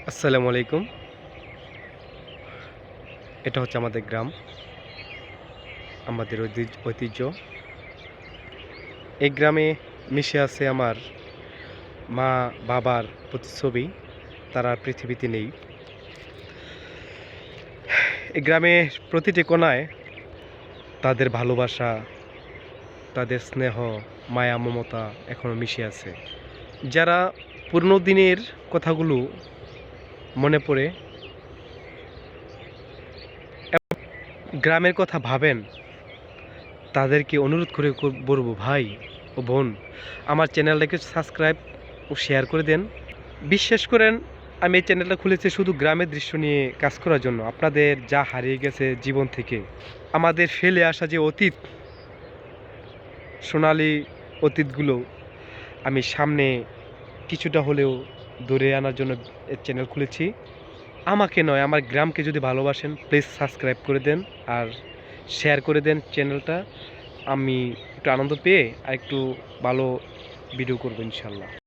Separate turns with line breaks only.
আসসালামু আলাইকুম। এটা হচ্ছে আমাদের গ্রাম, আমাদের ঐতিহ্য। এই গ্রামে মিশে আছে আমার মা, বাবার প্রতিচ্ছবি। তারা আর পৃথিবীতে নেই। এই গ্রামের প্রতিটি কোণায় তাদের ভালোবাসা, তাদের স্নেহ, মায়া, মমতা এখনো মিশে আছে। যারা পুরনো দিনের কথাগুলো মনে পড়ে গ্রামের কথা ভাবেন, তাদেরকে অনুরোধ করে বলবো, ভাই ও বোন, আমার চ্যানেলটাকে সাবস্ক্রাইব ও শেয়ার করে দেন। বিশ্বাস করেন, আমি এই চ্যানেলটা খুলেছি শুধু গ্রামের দৃশ্য নিয়ে কাজ করার জন্য। আপনাদের যা হারিয়ে গেছে জীবন থেকে, আমাদের ফেলে আসা যে অতীত, সোনালি অতীতগুলো আমি সামনে কিছুটা হলেও ধরে আনার জন্য এই চ্যানেল খুলেছি। আমাকে নয়, আমার গ্রামকে যদি ভালোবাসেন প্লিজ সাবস্ক্রাইব করে দেন আর শেয়ার করে দেন চ্যানেলটা। আমি একটু আনন্দ পেয়ে আর একটু ভালো ভিডিও করবো ইনশাল্লাহ।